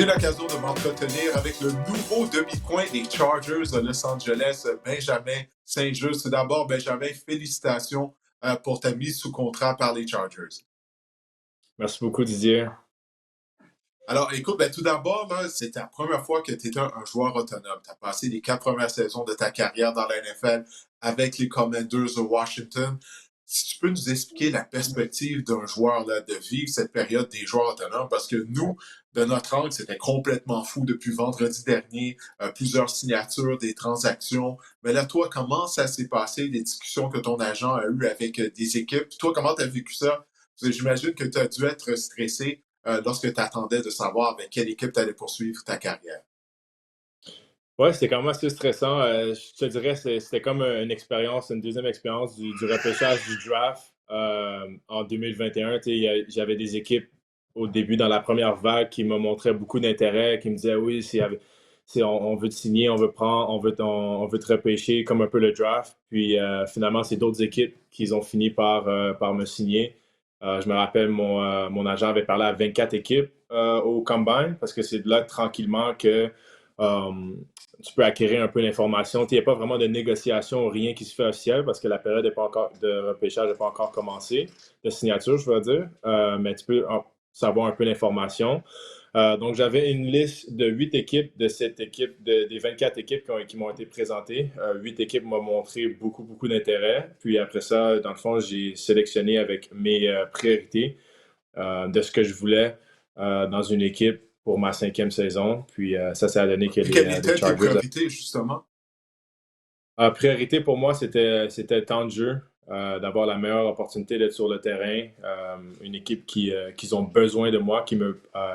J'ai l'occasion de m'entretenir avec le nouveau demi-coin des Chargers de Los Angeles, Benjamin Saint-Just. Tout d'abord, Benjamin, félicitations pour ta mise sous contrat par les Chargers. Merci beaucoup, Didier. Alors, écoute, tout d'abord, là, c'est la première fois que tu étais un joueur autonome. Tu as passé les 4 premières saisons de ta carrière dans la NFL avec les Commanders de Washington. Si tu peux nous expliquer la perspective d'un joueur là, de vivre cette période des joueurs autonomes, parce que nous, de notre angle, c'était complètement fou depuis vendredi dernier, plusieurs signatures, des transactions. Mais là, toi, comment ça s'est passé, les discussions que ton agent a eues avec des équipes? Toi, comment tu as vécu ça? J'imagine que tu as dû être stressé lorsque tu attendais de savoir avec quelle équipe tu allais poursuivre ta carrière. Ouais, c'était quand même assez stressant. Je te dirais, c'était comme une expérience, une deuxième expérience du repêchage du draft en 2021. Tu sais, j'avais des équipes au début, dans la première vague, qui me montraient beaucoup d'intérêt, qui me disaient oui, on veut te signer, on veut prendre, on veut te repêcher, comme un peu le draft. Puis finalement, c'est d'autres équipes qui ont fini par me signer. Je me rappelle, mon agent avait parlé à 24 équipes au Combine, parce que c'est de là tranquillement que euh, tu peux acquérir un peu d'informations. Il n'y a pas vraiment de négociation ou rien qui se fait officiel parce que la période de repêchage n'est pas encore commencée, de signature, je veux dire. Mais tu peux savoir un peu d'informations. Donc, j'avais une liste de 8 équipes de cette équipe, des 24 équipes qui m'ont été présentées. 8 équipes m'ont montré beaucoup, beaucoup d'intérêt. Puis après ça, dans le fond, j'ai sélectionné avec mes priorités de ce que je voulais dans une équipe pour ma 5e saison. Puis ça a donné que Puis quelles les étaient tes Chargers. priorités, justement? Priorité pour moi, c'était le temps de jeu, d'avoir la meilleure opportunité d'être sur le terrain. Une équipe qui ont besoin de moi,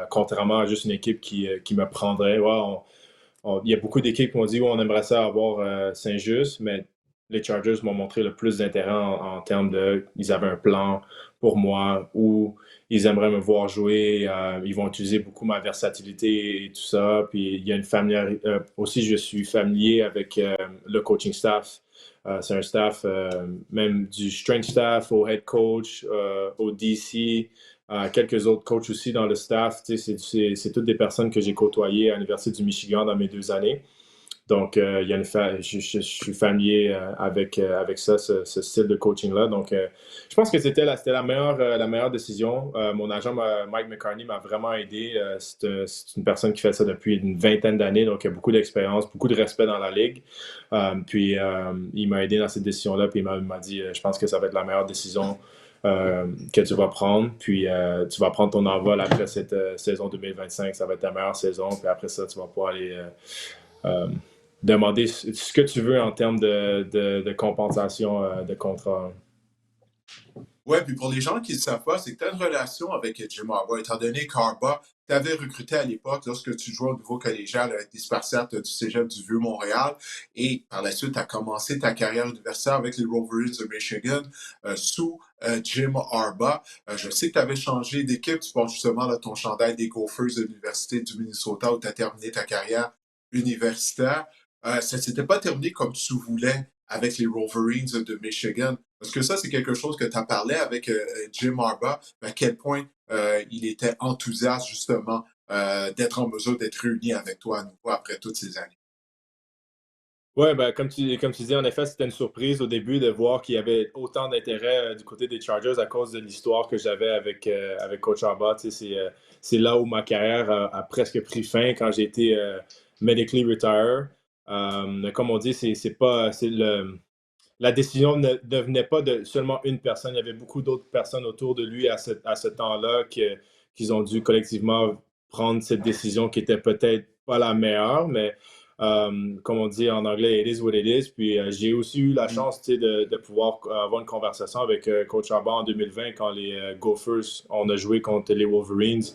contrairement à juste une équipe qui me prendrait. Ouais, il y a beaucoup d'équipes qui m'ont dit on aimerait ça avoir Saint-Just, mais les Chargers m'ont montré le plus d'intérêt en termes de. Ils avaient un plan pour moi où ils aimeraient me voir jouer. Ils vont utiliser beaucoup ma versatilité et tout ça. Puis il y a une familiarité. Aussi, je suis familier avec le coaching staff. C'est un staff, même du strength staff au head coach, au DC. Quelques autres coachs aussi dans le staff. C'est toutes des personnes que j'ai côtoyées à l'Université du Michigan dans mes 2 années. Donc, je suis familier avec ça, ce style de coaching-là. Donc, je pense que c'était la meilleure décision. Mon agent, Mike McCartney, m'a vraiment aidé. C'est une personne qui fait ça depuis une vingtaine d'années, donc il a beaucoup d'expérience, beaucoup de respect dans la ligue. Puis, il m'a aidé dans cette décision-là, puis il m'a dit, je pense que ça va être la meilleure décision que tu vas prendre. Puis, tu vas prendre ton envol après cette saison 2025. Ça va être ta meilleure saison. Puis après ça, tu vas pouvoir aller euh, demander ce que tu veux en termes de compensation de contrat. Ouais, puis pour les gens qui ne savent pas, c'est que tu as une relation avec Jim Harbaugh, étant donné qu'Harbaugh t'avais recruté à l'époque lorsque tu jouais au niveau collégial avec des Spartiates du Cégep du Vieux-Montréal et par la suite, tu as commencé ta carrière universitaire avec les Wolverines de Michigan sous Jim Harbaugh. Je sais que tu avais changé d'équipe, tu portes justement là, ton chandail des Gophers de l'Université du Minnesota où tu as terminé ta carrière universitaire. Ça ne s'était pas terminé comme tu voulais avec les Wolverines de Michigan. Parce que ça, c'est quelque chose que tu as parlé avec Jim Harbaugh, à quel point il était enthousiaste justement d'être en mesure d'être réuni avec toi à nouveau après toutes ces années. Oui, ben, comme tu dis, en effet, c'était une surprise au début de voir qu'il y avait autant d'intérêt du côté des Chargers à cause de l'histoire que j'avais avec Coach Harbaugh. Tu sais, c'est là où ma carrière a presque pris fin quand j'ai été medically retired. Comme on dit, la décision ne venait pas de seulement une personne. Il y avait beaucoup d'autres personnes autour de lui à ce temps-là qu'ils ont dû collectivement prendre cette décision qui était peut-être pas la meilleure, mais comme on dit en anglais, it is what it is. Puis j'ai aussi eu la Mhm. chance de pouvoir avoir une conversation avec Coach Harbaugh en 2020 quand les Gophers, on a joué contre les Wolverines.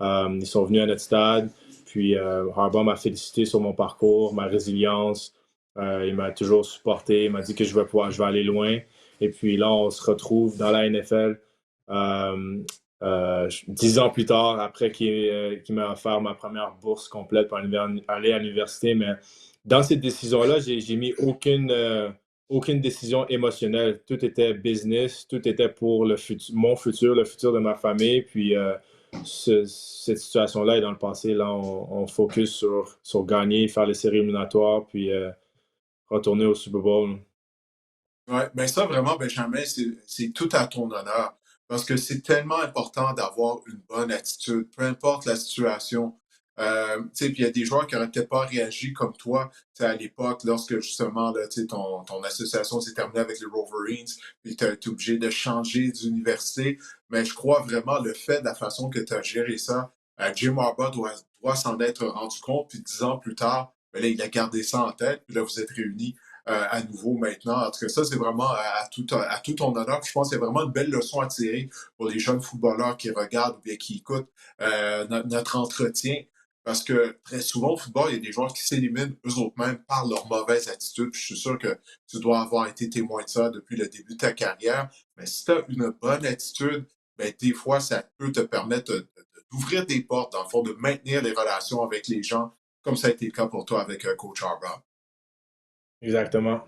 Ils sont venus à notre stade. Puis Harbaugh m'a félicité sur mon parcours, ma résilience. Il m'a toujours supporté. Il m'a dit que je vais aller loin. Et puis là, on se retrouve dans la NFL 10 ans plus tard, après qu'il m'a offert ma première bourse complète pour aller à l'université. Mais dans cette décision-là, j'ai mis aucune décision émotionnelle. Tout était business, tout était pour mon futur, le futur de ma famille. Puis cette situation-là est dans le passé. Là, on focus sur gagner, faire les séries éliminatoires, puis retourner au Super Bowl. Oui, ben ça vraiment, Benjamin, c'est tout à ton honneur. Parce que c'est tellement important d'avoir une bonne attitude, peu importe la situation. Tu sais, puis il y a des joueurs qui n'auraient peut-être pas réagi comme toi, tu sais, à l'époque, lorsque justement, là, tu sais, ton association s'est terminée avec les Wolverines, puis tu as été obligé de changer d'université. Mais je crois vraiment le fait de la façon que tu as géré ça, Jim Harbaugh doit s'en être rendu compte, puis 10 ans plus tard, ben là, il a gardé ça en tête, puis là, vous êtes réunis à nouveau maintenant. En tout cas, ça, c'est vraiment à tout ton honneur. Je pense que c'est vraiment une belle leçon à tirer pour les jeunes footballeurs qui regardent ou bien qui écoutent notre entretien. Parce que très souvent au football, il y a des joueurs qui s'éliminent eux-mêmes par leur mauvaise attitude. Puis je suis sûr que tu dois avoir été témoin de ça depuis le début de ta carrière. Mais si tu as une bonne attitude, ben, des fois, ça peut te permettre d'ouvrir des portes, dans le fond, de maintenir les relations avec les gens, comme ça a été le cas pour toi avec Coach Harbaugh. Exactement.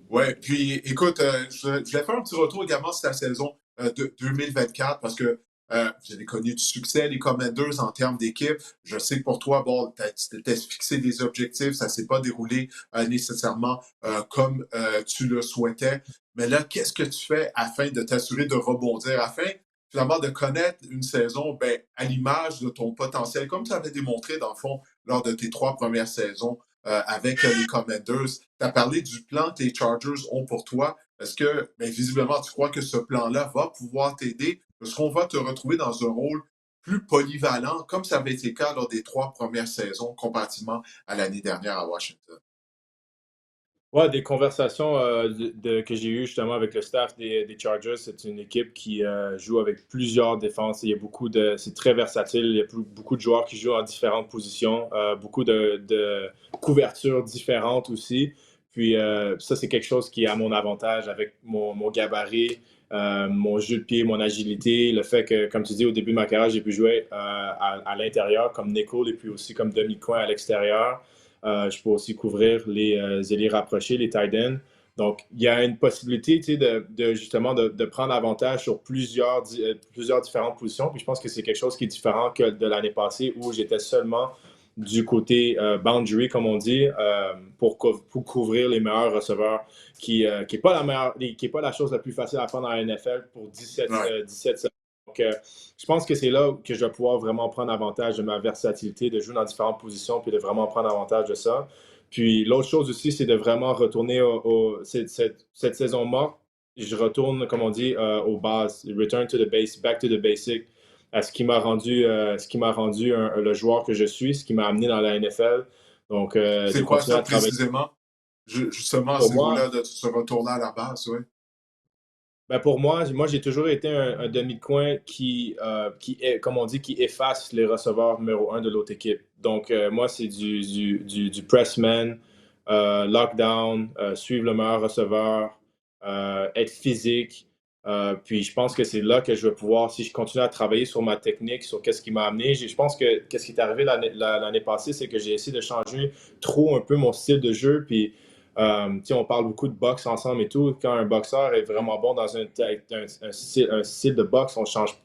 Ouais, puis écoute, je vais faire un petit retour également sur la saison de 2024 parce que vous avez connu du succès, les Commanders, en termes d'équipe. Je sais que pour toi, bon, tu t'étais fixé des objectifs, ça ne s'est pas déroulé nécessairement comme tu le souhaitais. Mais là, qu'est-ce que tu fais afin de t'assurer de rebondir, afin finalement de connaître une saison ben, à l'image de ton potentiel, comme tu avais démontré dans le fond lors de tes 3 premières saisons avec les Commanders. Tu as parlé du plan que les Chargers ont pour toi. Est-ce que, bien, visiblement, tu crois que ce plan-là va pouvoir t'aider? Est-ce qu'on va te retrouver dans un rôle plus polyvalent, comme ça avait été le cas lors des 3 premières saisons, comparativement à l'année dernière à Washington? Ouais, des conversations que j'ai eues justement avec le staff des Chargers. C'est une équipe qui joue avec plusieurs défenses. Il y a c'est très versatile. Il y a beaucoup de joueurs qui jouent en différentes positions, beaucoup de couvertures différentes aussi. Puis ça, c'est quelque chose qui est à mon avantage avec mon gabarit, mon jeu de pied, mon agilité. Le fait que, comme tu dis, au début de ma carrière, j'ai pu jouer à l'intérieur comme nickel et puis aussi comme demi-coin à l'extérieur. Je peux aussi couvrir les ailiers rapprochés, les tight ends. Donc, il y a une possibilité justement de prendre avantage sur plusieurs différentes positions. Puis je pense que c'est quelque chose qui est différent que de l'année passée où j'étais seulement du côté boundary, comme on dit, pour couvrir les meilleurs receveurs, qui n'est pas qui est pas la chose la plus facile à faire dans la NFL pour 17 Ouais. 17 secondes. Donc, je pense que c'est là que je vais pouvoir vraiment prendre avantage de ma versatilité, de jouer dans différentes positions, puis de vraiment prendre avantage de ça. Puis l'autre chose aussi, c'est de vraiment retourner cette saison morte. Je retourne, comme on dit, aux bases. Return to the base, back to the basic, à ce qui m'a rendu le joueur que je suis, ce qui m'a amené dans la NFL. Donc, de C'est quoi continuer ça à travailler. précisément? Justement, à Pour ce moi, niveau-là, de se retourner à la base, oui. ben pour moi, j'ai toujours été un demi-coin qui est, comme on dit, qui efface les receveurs numéro un de l'autre équipe. Donc, moi, c'est du pressman, lockdown, suivre le meilleur receveur, être physique. Puis, je pense que c'est là que je vais pouvoir, si je continue à travailler sur ma technique, sur qu'est-ce qui m'a amené. Je pense que qu'est-ce qui est arrivé l'année passée, c'est que j'ai essayé de changer trop un peu mon style de jeu. Puis, on parle beaucoup de boxe ensemble et tout. Quand un boxeur est vraiment bon dans un style de boxe,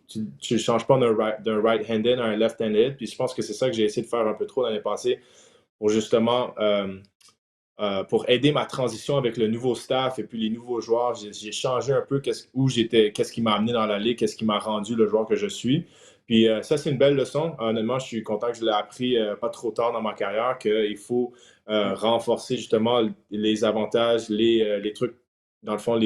tu ne changes pas d'un right-handed à un left-handed. Puis je pense que c'est ça que j'ai essayé de faire un peu trop l'année passée pour justement pour aider ma transition avec le nouveau staff et puis les nouveaux joueurs. J'ai changé un peu où j'étais, qu'est-ce qui m'a amené dans la ligue, qu'est-ce qui m'a rendu le joueur que je suis. Puis ça, c'est une belle leçon. Honnêtement, je suis content que je l'ai appris pas trop tard dans ma carrière, qu'il faut renforcer justement les avantages, les trucs, dans le fond,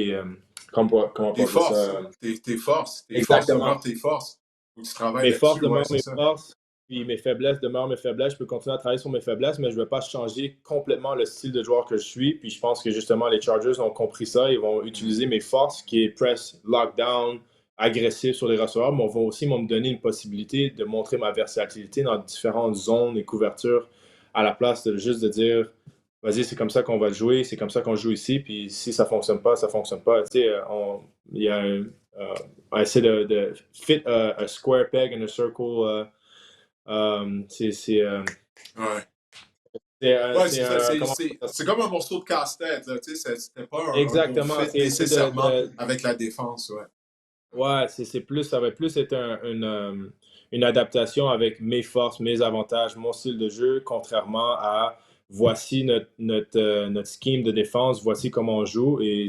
comment on Tes peut appeler ça? forces, tes forces Exactement. demeurent tes forces. Faut que tu travailles Mes forces là-dessus, ouais, demeurent c'est mes ça. forces, puis mes faiblesses demeurent mes faiblesses. Je peux continuer à travailler sur mes faiblesses, mais je ne vais pas changer complètement le style de joueur que je suis. Puis je pense que justement, les Chargers ont compris ça. Ils vont Mhm. utiliser mes forces, qui est press, lockdown, agressif sur les receveurs, mais vont aussi me donner une possibilité de montrer ma versatilité dans différentes zones et couvertures, à la place de juste de dire, vas-y, c'est comme ça qu'on va le jouer, c'est comme ça qu'on joue ici, puis si ça fonctionne pas, ça fonctionne pas. Tu sais, il y a on essaie de fit a square peg in a circle. Ouais. Ouais, c'est ça. Comment C'est comme un morceau de casse-tête, là. Tu sais, c'était pas un bon exactement, fit c'est essayer nécessairement avec la défense, ouais. Ouais, ça va plus être une adaptation avec mes forces, mes avantages, mon style de jeu, contrairement à voici notre scheme de défense, voici comment on joue et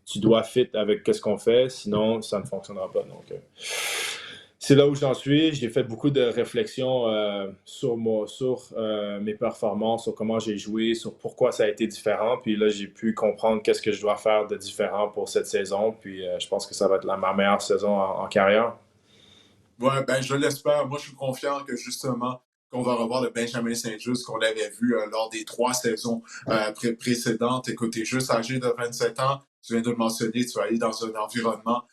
tu dois fit avec ce qu'on fait, sinon ça ne fonctionnera pas. Donc, c'est là où j'en suis. J'ai fait beaucoup de réflexions sur mes performances, sur comment j'ai joué, sur pourquoi ça a été différent. Puis là, j'ai pu comprendre qu'est-ce que je dois faire de différent pour cette saison. Puis je pense que ça va être ma meilleure saison en carrière. Ouais, ben je l'espère. Moi, je suis confiant que justement, qu'on va revoir le Benjamin Saint-Just qu'on avait vu lors des 3 saisons précédentes. Écoute, t'es juste âgé de 27 ans. Tu viens de le mentionner, tu vas aller dans un environnement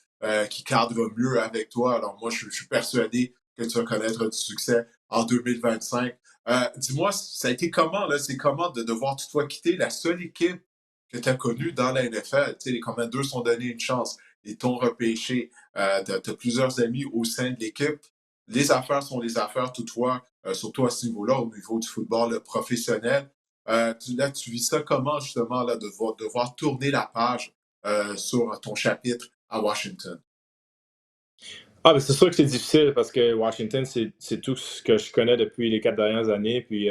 qui cadre mieux avec toi. Alors moi, je suis persuadé que tu vas connaître du succès en 2025. Dis-moi, ça a été comment, là? C'est comment de devoir toutefois quitter la seule équipe que tu as connue dans la NFL? Tu sais, les Commanders sont donnés une chance. Ils t'ont repêché. Tu as plusieurs amis au sein de l'équipe. Les affaires sont les affaires, toutefois, surtout à ce niveau-là, au niveau du football professionnel. Là, tu vis ça comment, justement, là, de devoir tourner la page sur ton chapitre à Washington? Ah, mais c'est sûr que c'est difficile parce que Washington, c'est tout ce que je connais depuis les 4 dernières années. Puis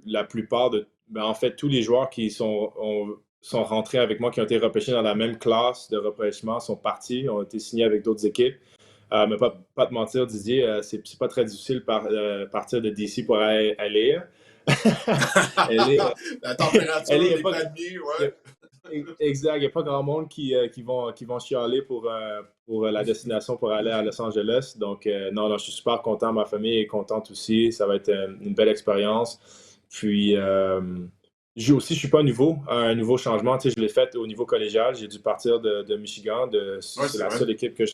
la plupart en fait, tous les joueurs qui sont rentrés avec moi, qui ont été repêchés dans la même classe de repêchement, sont partis, ont été signés avec d'autres équipes. Mais pas te mentir, Didier, c'est pas très difficile partir de DC pour aller. Elle est, La elle température, est, les palmiers, ouais. exact. Il n'y a pas grand monde qui vont chialer pour la destination pour aller à Los Angeles. Donc, non, non, je suis super content. Ma famille est contente aussi. Ça va être une belle expérience. Puis, je suis pas nouveau à un nouveau changement. Tu sais, je l'ai fait au niveau collégial. J'ai dû partir de Michigan. Ouais, C'est c'est la vrai. seule équipe que je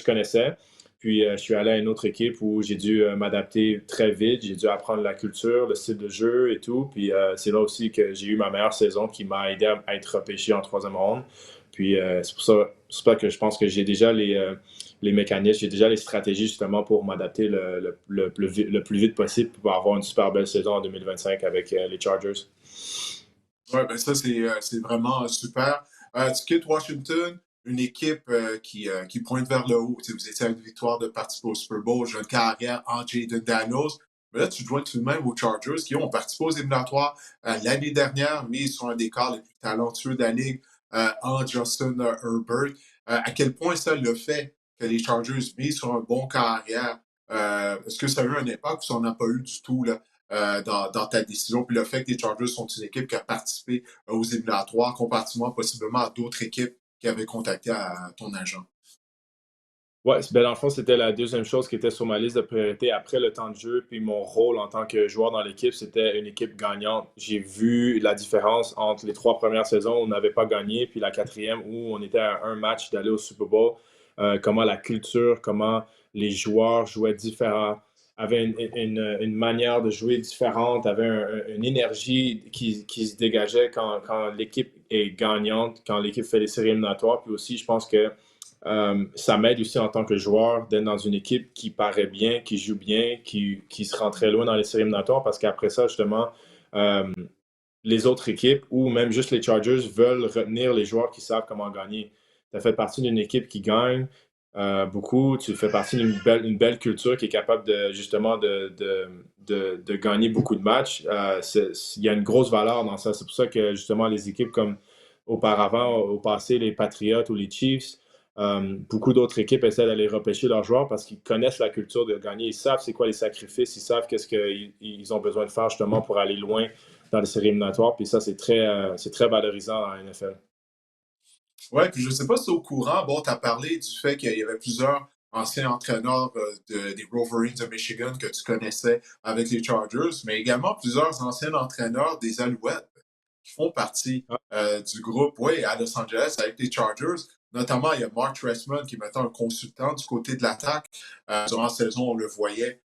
connaissais. Puis, je suis allé à une autre équipe où j'ai dû m'adapter très vite. J'ai dû apprendre la culture, le style de jeu et tout. Puis, c'est là aussi que j'ai eu ma meilleure saison qui m'a aidé à être repêché en troisième ronde. Puis, c'est pour ça que je pense que j'ai déjà les mécanismes, j'ai déjà les stratégies justement pour m'adapter le plus vite possible pour avoir une super belle saison en 2025 avec les Chargers. Ouais, ben ça, c'est vraiment super. Tu quittes Washington, une équipe qui pointe vers le haut. Tu sais, vous étiez à une victoire de participer au Super Bowl, jeune carrière en Jaden Daniels. Mais là, tu te joins tout de même aux Chargers qui ont participé aux éliminatoires l'année dernière, mais ils sont un des corps les plus talentueux de la ligue en Justin Herbert. À quel point ça le fait que les Chargers misent sur un bon carrière? Est-ce que ça a eu un impact ou ça n'en a pas eu du tout là, dans ta décision? Puis le fait que les Chargers sont une équipe qui a participé aux éliminatoires, comparativement possiblement à d'autres équipes qui avaient contacté à ton agent. Ouais, ben dans le fond, c'était la deuxième chose qui était sur ma liste de priorités après le temps de jeu. Puis mon rôle en tant que joueur dans l'équipe, c'était une équipe gagnante. J'ai vu la différence entre les 3 premières saisons où on n'avait pas gagné, puis la quatrième où on était à un match d'aller au Super Bowl. Comment la culture, comment les joueurs jouaient différents, avaient une manière de jouer différente, avaient une énergie qui se dégageait quand l'équipe est gagnante, quand l'équipe fait les séries éliminatoires. Puis aussi, je pense que ça m'aide aussi en tant que joueur d'être dans une équipe qui paraît bien, qui joue bien, qui se rend très loin dans les séries éliminatoires parce qu'après ça, justement, euh, les autres équipes ou même juste les Chargers veulent retenir les joueurs qui savent comment gagner. Tu as fait partie d'une équipe qui gagne beaucoup, tu fais partie d'une belle culture qui est capable de justement de gagner beaucoup de matchs. Il y a une grosse valeur dans ça. C'est pour ça que justement les équipes comme auparavant, au passé, les Patriots ou les Chiefs, beaucoup d'autres équipes essaient d'aller repêcher leurs joueurs parce qu'ils connaissent la culture de gagner. Ils savent c'est quoi les sacrifices, ils savent qu'est-ce qu'ils ont besoin de faire justement pour aller loin dans les séries éliminatoires. Puis ça, c'est très valorisant dans la NFL. Ouais, puis je sais pas si tu es au courant, bon, tu as parlé du fait qu'il y avait plusieurs anciens entraîneurs des Wolverines de Michigan que tu connaissais avec les Chargers, mais également plusieurs anciens entraîneurs des Alouettes qui font partie Ah, du groupe, oui, à Los Angeles avec les Chargers. Notamment, il y a Mark Trestman qui est maintenant un consultant du côté de l'attaque. Durant la saison, on le voyait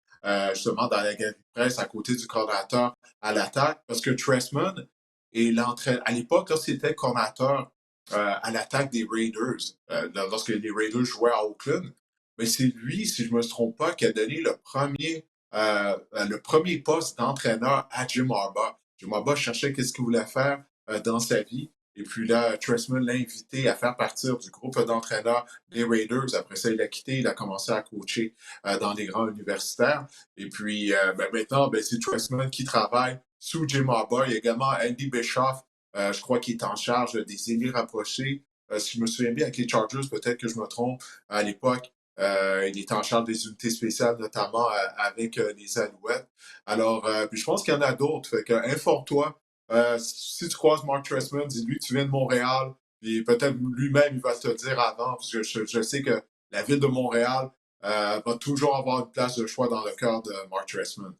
justement dans la galerie de presse à côté du coordinateur à l'attaque, parce que Trestman est l'entraîneur. À l'époque, là, c'était coordinateur à l'attaque des Raiders, lorsque les Raiders jouaient à Oakland. Mais c'est lui, si je ne me trompe pas, qui a donné le premier poste d'entraîneur à Jim Harbaugh. Jim Harbaugh cherchait qu'est-ce qu'il voulait faire dans sa vie. Et puis là, Trestman l'a invité à faire partir du groupe d'entraîneurs des Raiders. Après ça, il a quitté, il a commencé à coacher dans les grands universitaires. Et puis maintenant, c'est Trestman qui travaille sous Jim Harbaugh. Il y a également Andy Bischoff, je crois qu'il est en charge des ailiers rapprochés. Si je me souviens bien, avec les Chargers, peut-être que je me trompe, à l'époque, il est en charge des unités spéciales, notamment avec les Alouettes. Alors, puis je pense qu'il y en a d'autres. Fait que, informe-toi. Si tu croises Mark Trestman, dis-lui tu viens de Montréal. Puis peut-être lui-même, il va te le dire avant. Parce que je sais que la ville de Montréal va toujours avoir une place de choix dans le cœur de Mark Trestman.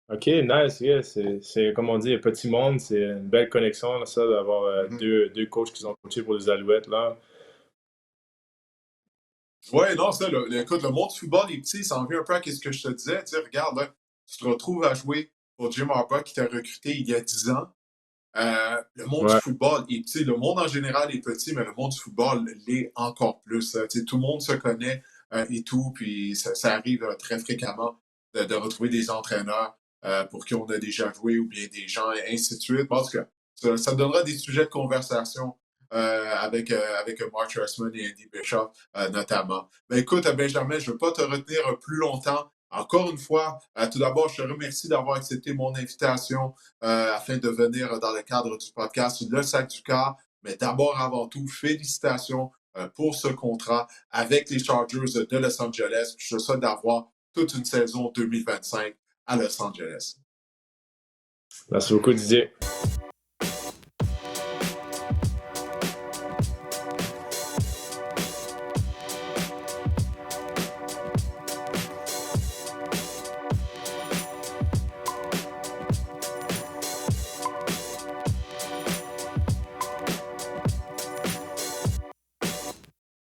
OK, nice. Yeah, c'est, comme on dit, un petit monde. C'est une belle connexion, là, ça, d'avoir deux coachs qui sont coachés pour les Alouettes, là. Oui, non, ça, écoute, le monde du football est petit, ça en vient un peu à ce que je te disais. Tu sais, regarde, là, tu te retrouves à jouer pour Jim Harbaugh qui t'a recruté il y a 10 ans. Le monde du Ouais. football est petit. Le monde en général est petit, mais le monde du football l'est encore plus. Tu sais, tout le monde se connaît et tout, puis ça arrive très fréquemment de retrouver des entraîneurs pour qui on a déjà joué ou bien des gens, et ainsi de suite. Parce que ça donnera des sujets de conversation avec Mark Trestman et Andy Bischoff notamment. Ben, écoute, Benjamin, je ne veux pas te retenir plus longtemps. Encore une fois, tout d'abord, je te remercie d'avoir accepté mon invitation afin de venir dans le cadre du podcast Le Sac du Cœur. Mais d'abord, avant tout, félicitations pour ce contrat avec les Chargers de Los Angeles. Je te souhaite d'avoir toute une saison 2025 à Los Angeles. Merci beaucoup, Didier.